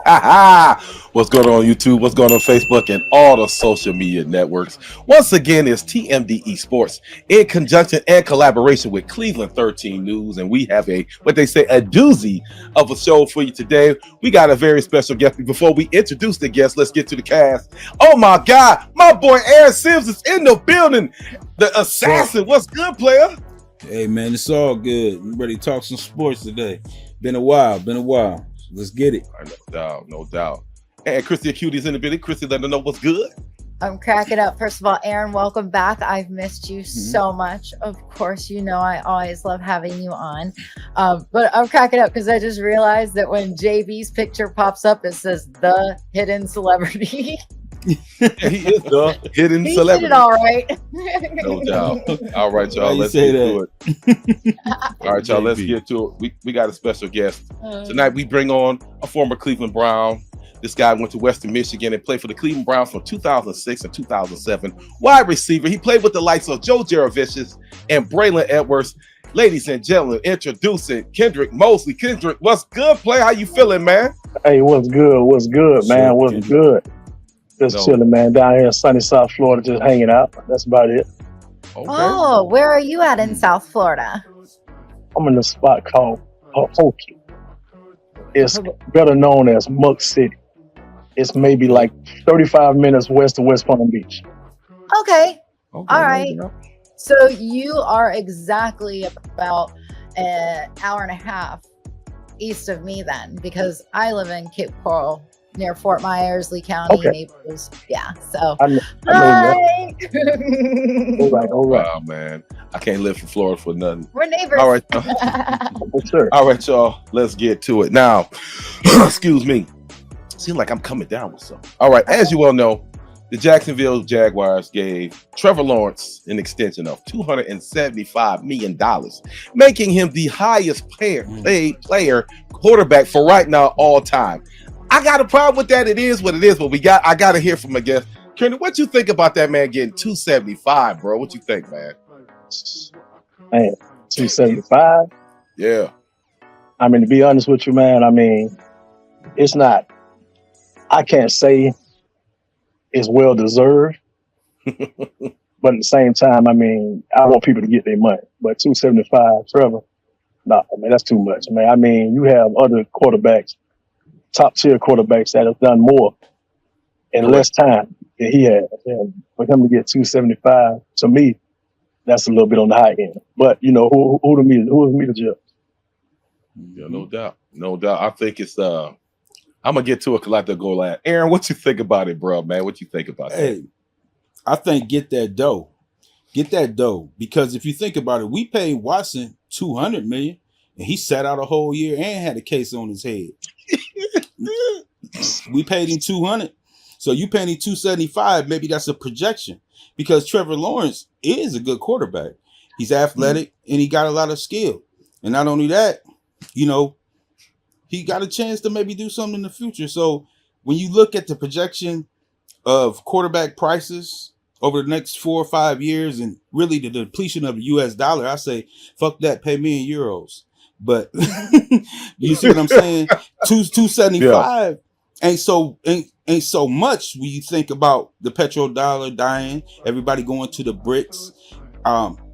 What's going on YouTube? What's going on Facebook and all the social media networks? Once again, it's TMDE Sports in conjunction and collaboration with Cleveland 13 News, and we have a doozy of a show for you today. We got a very special guest. Before we introduce the guest, let's get to the cast. Oh my God, my boy Aaron Sims is in the building. The assassin. What's good, player? Hey man, it's all good. I'm ready to talk some sports today. Been a while. Let's get it. No doubt. And Chrissy Acutie's in the building. Chrissy, let them know what's good. I'm cracking up. First of all, Aaron, welcome back. I've missed you so much. Of course, you know I always love having you on. But I'm cracking up because I just realized that when JB's picture pops up, it says the hidden celebrity. He is the hidden He celebrity. did it all right. No doubt. All right, y'all. Why you Let's say get to it. All right, y'all. Let's JB. get to it. We got a special guest tonight. We bring on a former Cleveland Brown. This guy went to Western Michigan and played for the Cleveland Browns from 2006 and 2007. Wide receiver. He played with the likes of Joe Jaravicius and Braylon Edwards. Ladies and gentlemen, introducing Kendrick Mosley. Kendrick, what's good, play? How you feeling, man? Hey, what's good? What's good, man? Sure, What's Kendrick. good? Just chilling, man. Down here in sunny South Florida, just hanging out. That's about it. Okay. Oh, where are you at in South Florida? I'm in a spot called Hokie. It's better known as Muck City. It's maybe like 35 minutes west of West Palm Beach. Okay. Okay, All right. So you are exactly about an hour and a half east of me then, because I live in Cape Coral near Fort Myers, Lee County, Okay. Naples. Yeah. So I know that. hi. All right. Wow, man. I can't live in Florida for nothing. We're neighbors. All right. For sure. All right, y'all. Let's get to it. Now, excuse me. Seems like I'm coming down with something. All right. As you well know, the Jacksonville Jaguars gave Trevor Lawerence an extension of $275 million, making him the highest paid player quarterback for right now all time. I got a problem with that. It is what it is, but I got to hear from a guest. Kendrick, what you think about that man getting 275, bro? What you think, man? Man, 275. Yeah. I mean, to be honest with you, man, I mean, it's not, I can't say it's well deserved. But at the same time, I mean, I want people to get their money. But 275, Trevor, no, man, that's too much, man. I mean, you have other quarterbacks, top tier quarterbacks that have done more in less time than he has. And for him to get 275, to me, that's a little bit on the high end. But you know, who is me to judge? Yeah, no doubt. No doubt. I think it's I'm gonna get to it because I have to go last. Aaron, what you think about it, bro, man? What you think about that? Hey, I think get that dough. Because if you think about it, we paid Watson $200 million and he sat out a whole year and had a case on his head. We paid him 200. So you paying him 275, maybe that's a projection. Because Trevor Lawerence is a good quarterback. He's athletic and he got a lot of skill. And not only that, you know, he got a chance to maybe do something in the future. So when you look at the projection of quarterback prices over the next 4 or 5 years and really the depletion of the US dollar, I say, fuck that, pay me in euros. But you see what I'm saying? 275 ain't so much when you think about the petrodollar dying, everybody going to the bricks.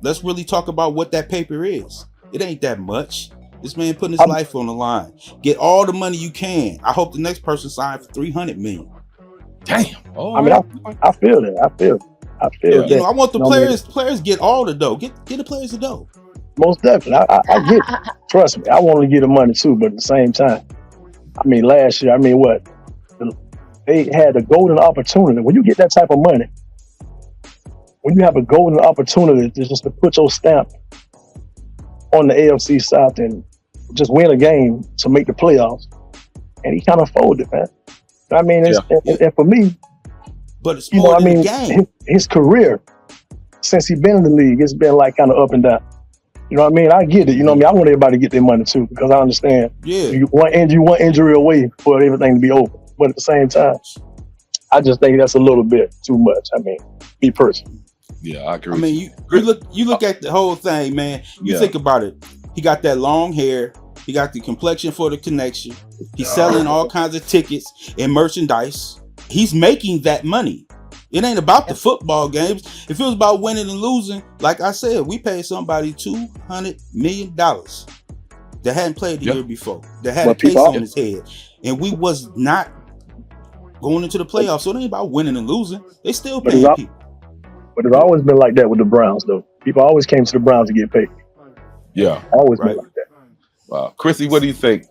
Let's really talk about what that paper is. It ain't that much. This man putting his life on the line. Get all the money you can. I hope the next person signs for $300 million. Damn. Oh, I mean, I feel it. I feel Yeah. that. You know, I want the No, players get all the dough. Get the players the dough. Most definitely. I get it. Trust me, I want to get the money too, but at the same time, I mean, last year, I mean, what? They had a golden opportunity. When you get that type of money, when you have a golden opportunity to just to put your stamp on the AFC South and just win a game to make the playoffs, and he kind of folded, man. I mean, and for me, But it's you know, more I than mean, the game. his career since he's been in the league, it's been like kind of up and down. You know what I mean? I get it. You know what I mean? I want everybody to get their money too, because I understand. Yeah. You want injury away for everything to be over. But at the same time, I just think that's a little bit too much. I mean, me personally. Yeah, I agree. I mean, you look at the whole thing, man. You think about it. He got that long hair. He got the complexion for the connection. He's selling all kinds of tickets and merchandise. He's making that money. It ain't about the football games. If it was about winning and losing, like I said, we paid somebody $200 million that hadn't played the year before, that had a case on his head, and we was not going into the playoffs. So it ain't about winning and losing. They still paying people. But it's always been like that with the Browns, though. People always came to the Browns to get paid. Yeah, always been like that. Wow, Chrissy, what do you think?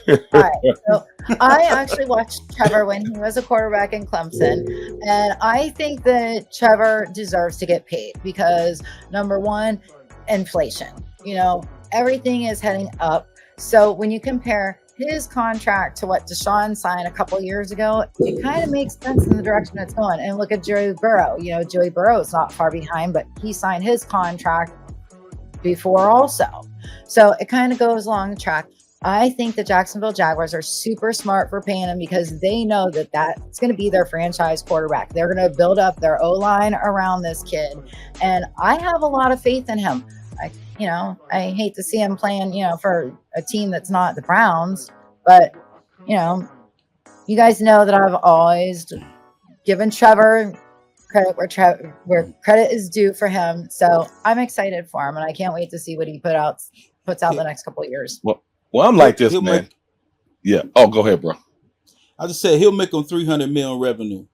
All right, so I actually watched Trevor when he was a quarterback in Clemson, and I think that Trevor deserves to get paid because number one, inflation. You know, everything is heading up. So when you compare his contract to what Deshaun signed a couple years ago, it kind of makes sense in the direction it's going. And look at Joey Burrow. You know, Joey Burrow is not far behind, but he signed his contract before also. So it kind of goes along the track. I think the Jacksonville Jaguars are super smart for paying him because they know that that's going to be their franchise quarterback. They're going to build up their O-line around this kid. And I have a lot of faith in him. I hate to see him playing, for a team that's not the Browns, but, you guys know that I've always given Trevor credit where credit is due for him. So I'm excited for him, and I can't wait to see what he puts out the next couple of years. Well, I'm like this, man. Yeah. Oh, go ahead, bro. I just said he'll make them $300 million revenue.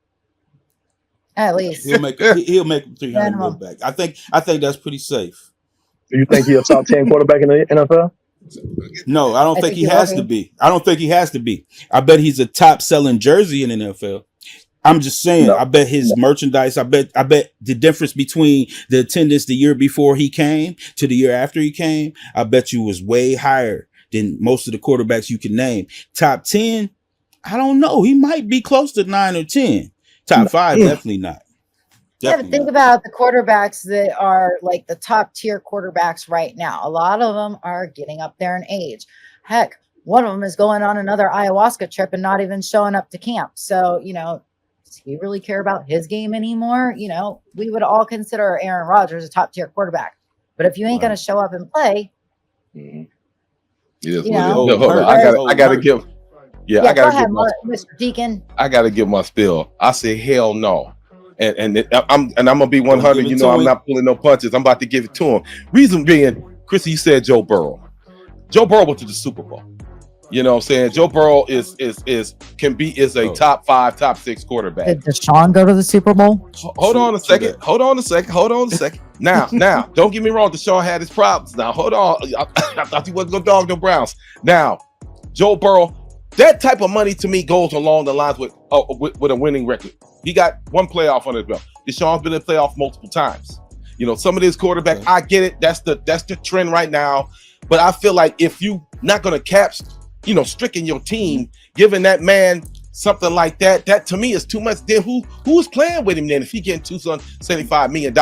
At least he'll make them $300 million back. I think that's pretty safe. Do you think he's a top 10 quarterback in the NFL? No, I don't think he has to be. I don't think he has to be. I bet he's a top selling jersey in the NFL. I'm just saying, no. I bet his merchandise, I bet the difference between the attendance the year before he came to the year after he came, I bet you was way higher than most of the quarterbacks you can name. Top 10, I don't know. He might be close to 9 or 10. Top 5, definitely not. Think about the quarterbacks that are like the top tier quarterbacks right now. A lot of them are getting up there in age. Heck, one of them is going on another ayahuasca trip and not even showing up to camp. So, does he really care about his game anymore? We would all consider Aaron Rodgers a top tier quarterback. But if you ain't going to show up and play, hold on. I gotta give. Yeah, I gotta give Mr. Deacon. I gotta give my spill. I say hell no. And I'm gonna be 100. I'm not pulling no punches. I'm about to give it to him. Reason being, Chrissy, you said Joe Burrow. Joe Burrow went to the Super Bowl. You know what I'm saying? Joe Burrow is a top 5, top 6 quarterback. Did Deshaun go to the Super Bowl? Hold on a second. Now, don't get me wrong. Deshaun had his problems. Now, hold on. I thought he wasn't gonna dog the Browns. Now, Joe Burrow, that type of money to me goes along the lines with a winning record. He got one playoff on his belt. Deshaun's been in the playoff multiple times. Some of these quarterbacks, I get it. That's the trend right now. But I feel like if you not gonna stricken your team, giving that man something like that to me is too much. Then who's playing with him then if he getting $275 million?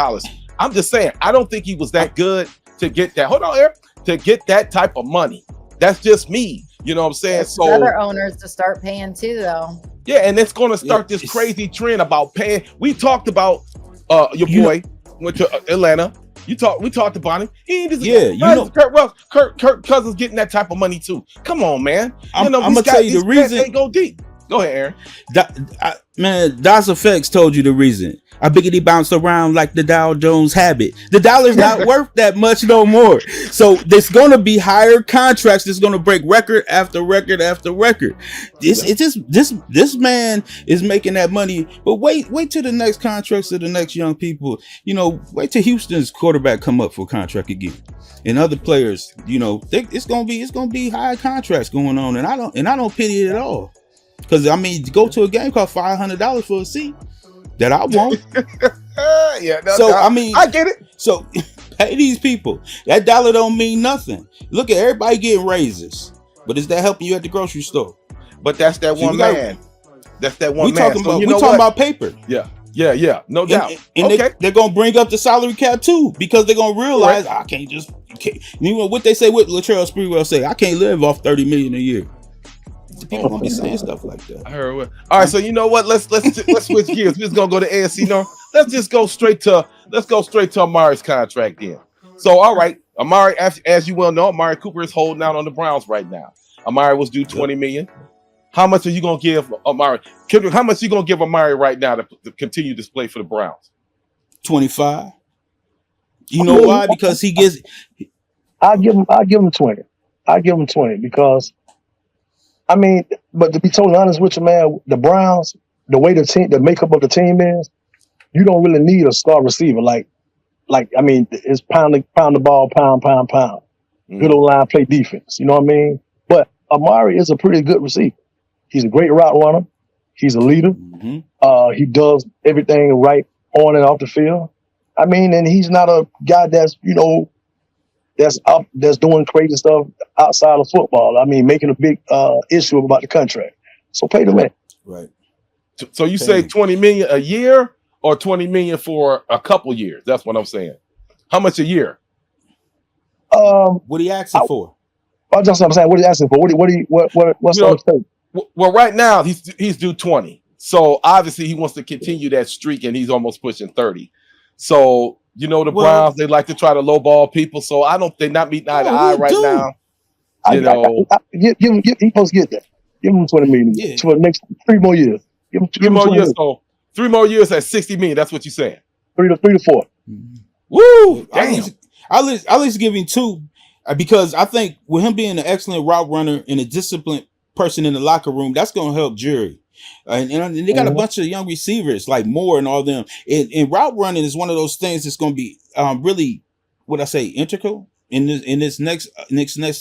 I'm just saying, I don't think he was that good to get that. Hold on, Eric, to get that type of money. That's just me. You know what I'm saying? So other owners to start paying too, though. Yeah, and it's going to start this crazy trend about paying. We talked about your boy went to Atlanta. We talked about him. He just Kirk Cousins getting that type of money too. Come on, man. I'm gonna tell you the reason. They go deep. Go ahead, Aaron. Das Effects told you the reason. I biggity bounced around like the Dow Jones habit. The dollar's not worth that much no more. So there's going to be higher contracts. That's going to break record after record after record. This man is making that money. But wait till the next contracts of the next young people. Wait till Houston's quarterback come up for contract again, and other players. It's going to be high contracts going on, and I don't pity it at all. Because go to a game cost $500 for a seat. That I won't. I get it. So pay these people. That dollar don't mean nothing. Look at everybody getting raises, but is that helping you at the grocery store? But that's that one man. That's that one man. We talking about paper. Yeah. No doubt. And they're gonna bring up the salary cap too, because they're gonna realize I can't. What they say, what Latrell Sprewell say, I can't live off $30 million a year. People gonna be saying stuff like that. I heard what. All right, so you know what? Let's switch gears. We're just gonna go to AFC North. Let's go straight to Amari's contract then. So all right, Amari, as you well know, Amari Cooper is holding out on the Browns right now. Amari was due $20 million. How much are you gonna give Amari? Kendrick, how much are you gonna give Amari right now to continue to play for the Browns? 25. You know why? Because he gets. I'll give him 20. I'll give him 20 because, I mean, but to be totally honest with you, man, the Browns, the way the makeup of the team is, you don't really need a star receiver. Like I mean, it's pound the ball, pound. Good old line play defense. You know what I mean? But Amari is a pretty good receiver. He's a great route runner. He's a leader. Mm-hmm. He does everything right on and off the field. I mean, and he's not a guy that's, that's doing crazy stuff outside of football. I mean, making a big issue about the contract. So pay the man. Right. So you say $20 million a year or $20 million for a couple years? That's what I'm saying. How much a year? What are you asking for? That's what I'm saying. What are you asking for? What's on the stake? Well, right now he's due 20. So obviously he wants to continue that streak, and he's almost pushing 30. So the Browns, they like to try to lowball people. So I don't think not meeting eye to eye right now. Give him. He's supposed to get that. Give him $20 million for the next 3 more years. Give him 3 more years. So 3 more years at $60 million. That's what you're saying. 3 to 4. Woo! Damn. I'll at least give him 2 because I think with him being an excellent route runner and a disciplined person in the locker room, that's going to help Jerry. And they got a bunch of young receivers like Moore and all them. And route running is one of those things that's going to be really, what I say, integral in this next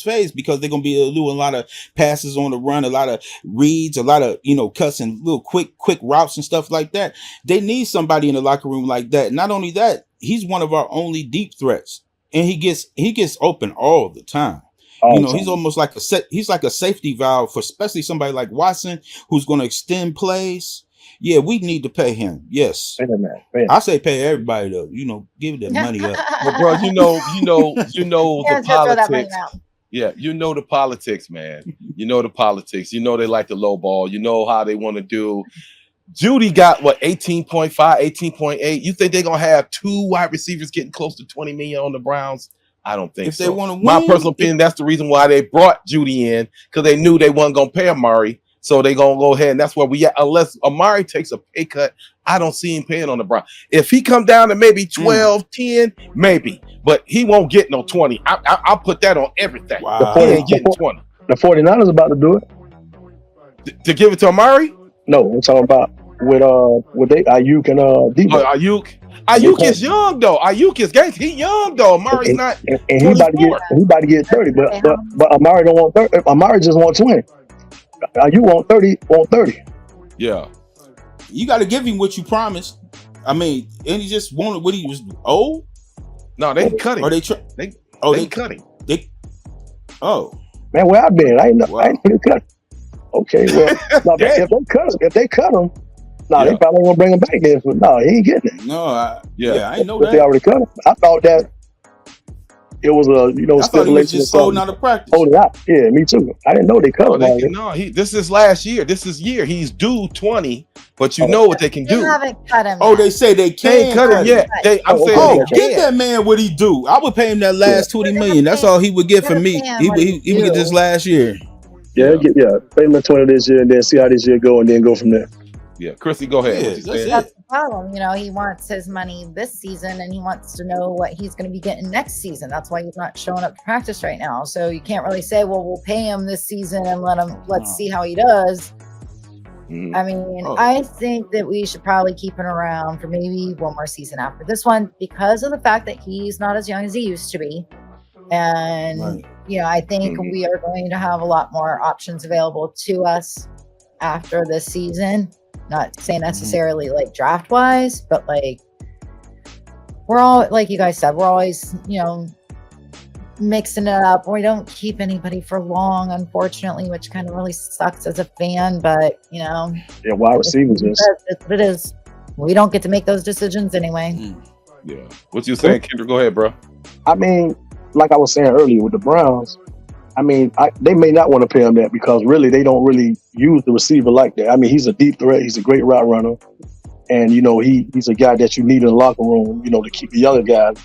phase, because they're going to be doing a lot of passes on the run, a lot of reads, a lot of cuts and little quick routes and stuff like that. They need somebody in the locker room like that. Not only that, he's one of our only deep threats, and he gets open all the time. He's almost like he's like a safety valve for especially somebody like Watson who's going to extend plays. Yeah, we need to pay him. Yes, I say pay everybody though. Give that money up. Well, bro, the politics. Yeah, the politics, man. The politics. They like to lowball. How they want to do. Judy got 18.5, 18.8. You think they're gonna have 2 wide receivers getting close to $20 million on the Browns? I don't think so. They want to win, my personal opinion, that's the reason why they brought Judy in, because they knew they weren't gonna pay Amari. So they gonna go ahead, and that's where we at. Unless Amari takes a pay cut, I don't see him paying on the Browns. If he come down to maybe 12, 10, maybe, but he won't get no 20. I'll put that on everything. Wow. He ain't getting 20. The 49ers about to do it. To give it to Amari? No, we're talking about with Ayuk and Debo. Ayuk is young though. Ayuk is gangster. He young though. Amari's not. And he about to get 30, but Amari don't want 30. Amari just want 20. You want 30? Want 30? Yeah. You got to give him what you promised. I mean, and he just wanted what he was old. No, they cut him. Or they cut him. Man, where I been? I ain't been cut. Okay, well, if they cut him, they probably won't bring him back then. No, he ain't getting it. No, I ain't know that. They already cut him. I thought that it was I thought he was just holding out of practice. Holding out. Yeah, me too. I didn't know they cut him. This is last year. This is year. He's due 20, but what they can do. They haven't cut him. They say they can't cut him yet. Give that man what he do. I would pay him that last $20 million. That's all he would get from me. He would get this last year. Yeah. Pay him 20 this year, and then see how this year go, and then go from there. Yeah, Chrissy, go ahead. That's the problem. He wants his money this season, and he wants to know what he's going to be getting next season. That's why he's not showing up to practice right now. So you can't really say, well, we'll pay him this season and let's see how he does. I mean, I think that we should probably keep him around for maybe one more season after this one, because of the fact that he's not as young as he used to be. And, I think we are going to have a lot more options available to us after this season. Not saying necessarily like draft wise, but like we're all, like you guys said, we're always, mixing it up. We don't keep anybody for long, unfortunately, which kind of really sucks as a fan, but yeah, wide receivers it is. We don't get to make those decisions anyway. Yeah. What you saying, Kendra? Go ahead, bro. I mean, like I was saying earlier with the Browns, I mean, they may not want to pay him that because really they don't really use the receiver like that. I mean, he's a deep threat. He's a great route runner. And, he's a guy that you need in the locker room, to keep the younger guys,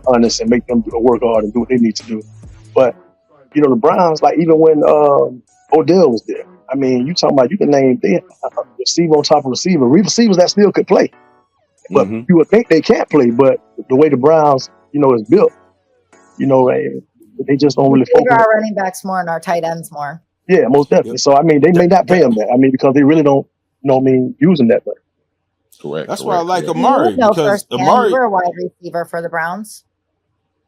honest and make them work hard and do what they need to do. But the Browns, like even when Odell was there, I mean, you talking about you can name receiver on top of receiver, receivers that still could play, but you would think they can't play. But the way the Browns, is built, they just don't really figure focus. our running backs more and our tight ends more. Yeah, most definitely. So I mean, they may not pay them that. I mean, because they really don't, use them that much. Correct. That's why I like Amari, because Amari, we're a wide receiver for the Browns.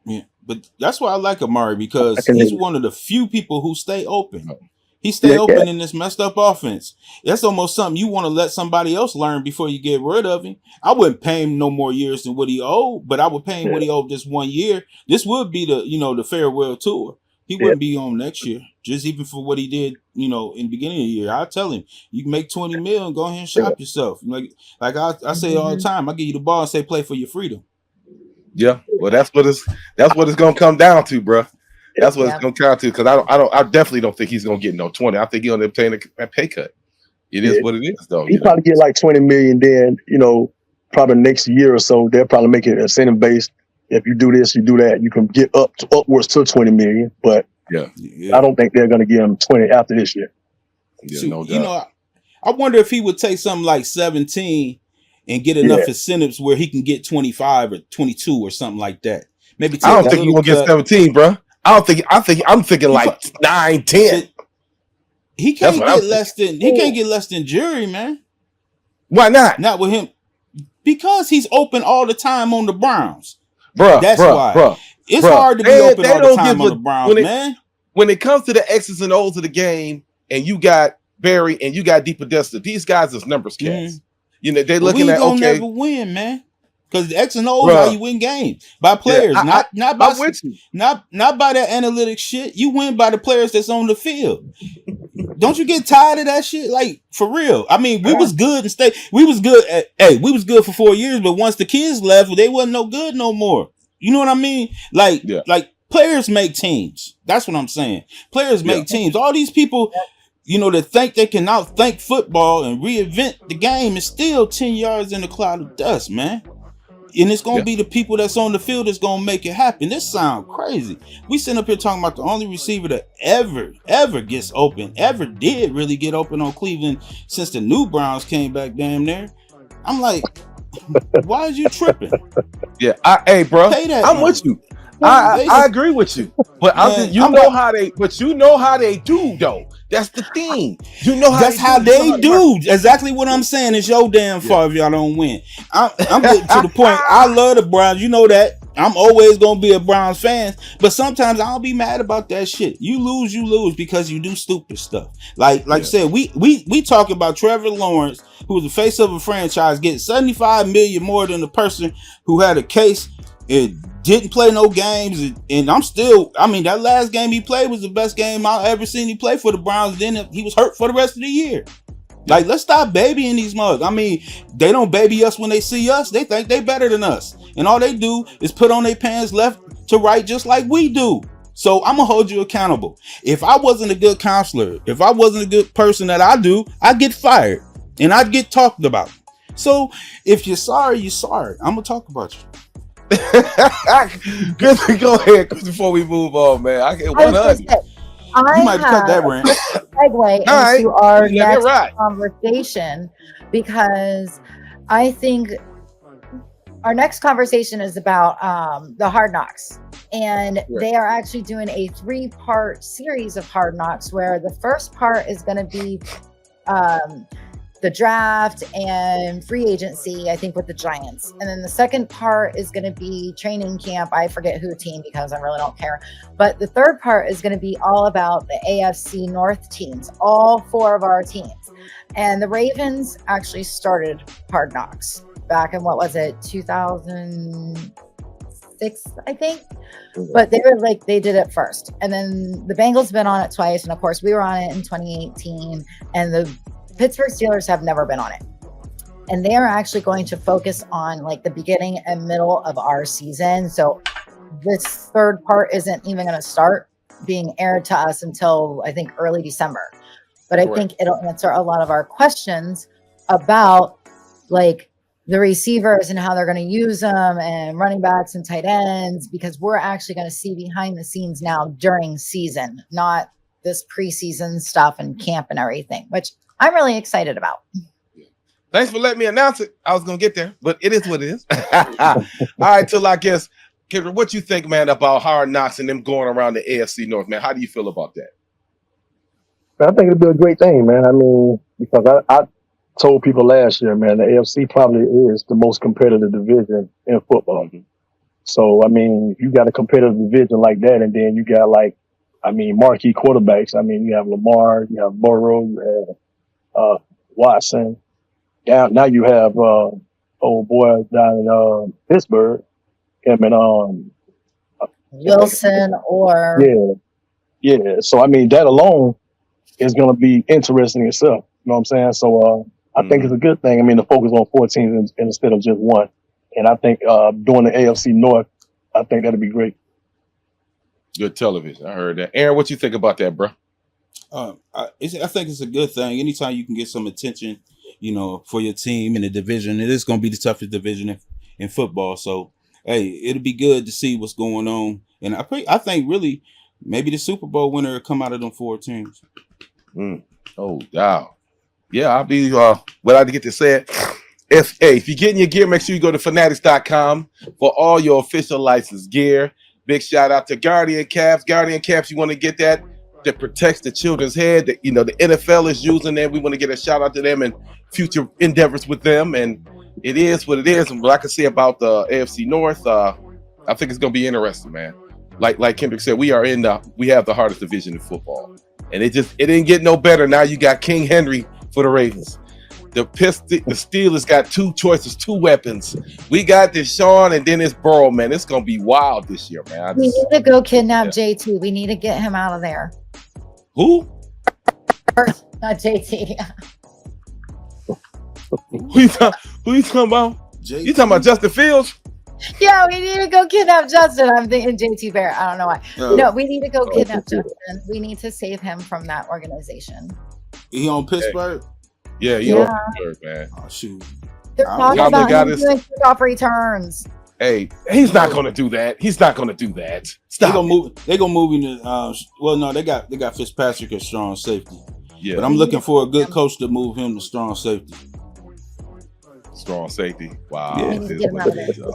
Yeah, but that's why I like Amari, because he's one of the few people who stay open. He stay open in this messed up offense. That's almost something you want to let somebody else learn before you get rid of him. I wouldn't pay him no more years than what he owed, but I would pay him what he owed this 1 year. This would be the farewell tour. He wouldn't be on next year, just even for what he did, in the beginning of the year. I'll tell him, you can make 20 mil and go ahead and shop yourself. Like I say all the time, I give you the ball and say, play for your freedom. Yeah, well, that's what it's gonna come down to, bro. That's what it's gonna come down to. Because I definitely don't think he's gonna get no 20. I think he's gonna obtain a pay cut. It is what it is, though. He probably get like 20 million. Then probably next year or so, they'll probably make it incentive based. If you do this, you do that, you can get upwards to 20 million. But I don't think they're gonna give him 20 after this year. Yeah, so, no doubt. I wonder if he would take something like 17 and get enough incentives where he can get 25 or 22 or something like that. Maybe I don't think he's gonna get 17, bro. I'm thinking like 9, 10. He can't get less than jury, man. Why not? Not with him. Because he's open all the time on the Browns. Bro, that's why. It's hard to be open all the time on the Browns, man. When it comes to the X's and O's of the game, and you got Barry and you got DePodesta, these guys is numbers cats. They're looking at we never win, man. Because the X and O's how you win games by players, not by that analytics shit. You win by the players that's on the field. Don't you get tired of that shit? Like, for real. I mean, we was good and we was good for 4 years, but once the kids left, they wasn't no good no more. You know what I mean? Like players make teams. That's what I'm saying. Players make teams. All these people, that think they can outthink football and reinvent the game is still 10 yards in a cloud of dust, man. And it's going to be the people that's on the field that's going to make it happen. This sounds crazy. We sitting up here talking about the only receiver that ever gets open, ever did really get open on Cleveland since the new Browns came back damn near. I'm like, why is you tripping? Yeah, hey, bro, I'm with you. I agree with you, but you know how they do though. That's the thing. That's how they do. Exactly what I'm saying. It's your damn fault if y'all don't win. I'm getting to the point. I love the Browns. You know that. I'm always gonna be a Browns fan, but sometimes I'll be mad about that shit. You lose because you do stupid stuff. Like I said, we talk about Trevor Lawerence, who was the face of a franchise, getting $75 million more than the person who had a case and didn't play no games, and that last game he played was the best game I've ever seen he play for the Browns. Then he was hurt for the rest of the year. Like, let's stop babying these mugs. I mean, they don't baby us when they see us. They think they better than us, and all they do is put on their pants left to right just like we do. So I'm gonna hold you accountable. If I wasn't a good counselor, if I wasn't a good person that I'd get fired and I'd get talked about. So if you're sorry, you're sorry. I'm gonna talk about you. Good, go ahead before we move on, man. I get 100. You might cut that rant. Segue into our next conversation, because I think our next conversation is about the Hard Knocks, and they are actually doing a 3-part series of Hard Knocks, where the first part is going to be the draft and free agency, I think, with the Giants. And then the second part is going to be training camp. I forget who team, because I really don't care. But the third part is going to be all about the AFC North teams, all 4 of our teams. And the Ravens actually started Hard Knocks back in, 2006, I think. But they did it first. And then the Bengals been on it twice. And of course, we were on it in 2018. And the Pittsburgh Steelers have never been on it. And they are actually going to focus on like the beginning and middle of our season. So this third part isn't even going to start being aired to us until, I think, early December. But I think it'll answer a lot of our questions about like the receivers and how they're going to use them and running backs and tight ends, because we're actually going to see behind the scenes now during season, not this preseason stuff and camp and everything, which I'm really excited about. Thanks for letting me announce it. I was going to get there, but it is what it is. All right, till I guess, Kendra, what you think, man, about Hard Knocks and them going around the AFC North, man? How do you feel about that? I think it'll be a great thing, man. I mean, because I told people last year, man, the AFC probably is the most competitive division in football. Mm-hmm. So, I mean, if you got a competitive division like that, and then you got marquee quarterbacks. I mean, you have Lamar, you have Burrow, you have Watson. Now you have old boy down in Pittsburgh, him and Wilson or yeah. So I mean, that alone is going to be interesting itself. You know what I'm saying? So I think it's a good thing. I mean, to focus on 4 teams instead of just one. And I think doing the AFC North, I think that'd be great. Good television. I heard that. Aaron, what you think about that, bro? I think it's a good thing. Anytime you can get some attention, for your team in the division, it is going to be the toughest division in football. So, hey, it'll be good to see what's going on. And I think really maybe the Super Bowl winner will come out of them 4 teams. Oh, wow. Yeah, I'll be what I get to say it. If you're getting your gear, make sure you go to fanatics.com for all your official licensed gear. Big shout out to Guardian Caps. Guardian Caps, you want to get that protects the children's head. That, the NFL is using them. We want to get a shout out to them and future endeavors with them. And it is what it is. And what I can say about the AFC North, I think it's going to be interesting, man. Like Kendrick said, we have the hardest division in football, and it didn't get no better. Now you got King Henry for the Ravens. The Steelers got 2 choices, 2 weapons. We got Deshaun, and then it's Burrow, man. It's gonna be wild this year, man. We need to go kidnap JT. We need to get him out of there. Who? Not JT. Who you talking about? You talking about Justin Fields? Yeah, we need to go kidnap Justin. I'm thinking JT Barrett. I don't know why. No, we need to go kidnap Justin. We need to save him from that organization. He on Pittsburgh? Yeah, he on Pittsburgh, man. Oh, shoot. They're talking about him doing kickoff returns. Hey, he's not going to do that. He's not going to do that. Stop. They're gonna move into. Well, no, they got Fitzpatrick as strong safety. Yeah, but I'm looking for a good coach to move him to strong safety. Strong safety. Wow. Yeah.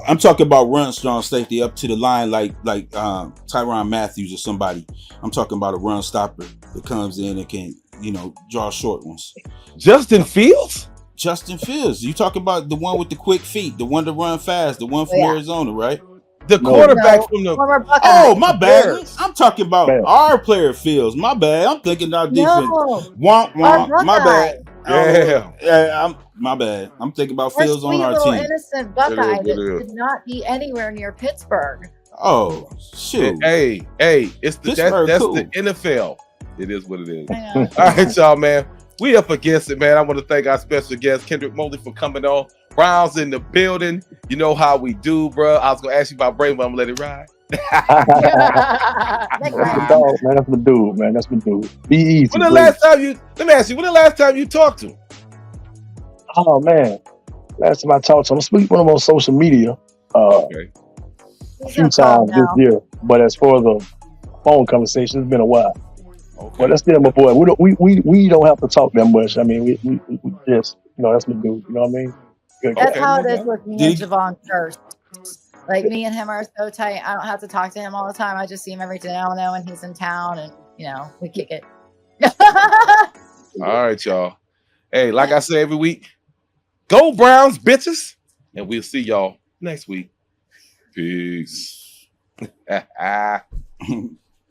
I'm talking about run strong safety up to the line like Tyrann Matthews or somebody. I'm talking about a run stopper that comes in and can draw short ones. Justin Fields. You talk about the one with the quick feet, the one to run fast, the one from Arizona, right? The quarterback from the. Oh, my bad. I'm talking about our player Fields. My bad. I'm thinking about defense. Womp womp. My bad. Yeah. My bad. I'm thinking about Fields on our team. Innocent Buckeye that did not be anywhere near Pittsburgh. Oh shoot! Hey, it's that's cool. The NFL. It is what it is. All right, y'all, man. We up against it, man. I want to thank our special guest, Kendrick Mosley, for coming on. Browns in the building. You know how we do, bro. I was gonna ask you about Brady, but I'm gonna let it ride. That's the dog, man. That's the dude, man. That's the dude. Be easy. When the last time you talked to him? Oh man, last time I talked to him, I speak with him on social media. A few times this year, but as far as the phone conversation, it's been a while. Okay. But that's still my boy. We don't have to talk that much. I mean, we just that's my dude. You know what I mean? That's how it is with me and Javon First. Like me and him are so tight. I don't have to talk to him all the time. I just see him every now and then when he's in town, and we kick it. All right, y'all. Hey, like I say every week, go Browns, bitches, and we'll see y'all next week. Peace.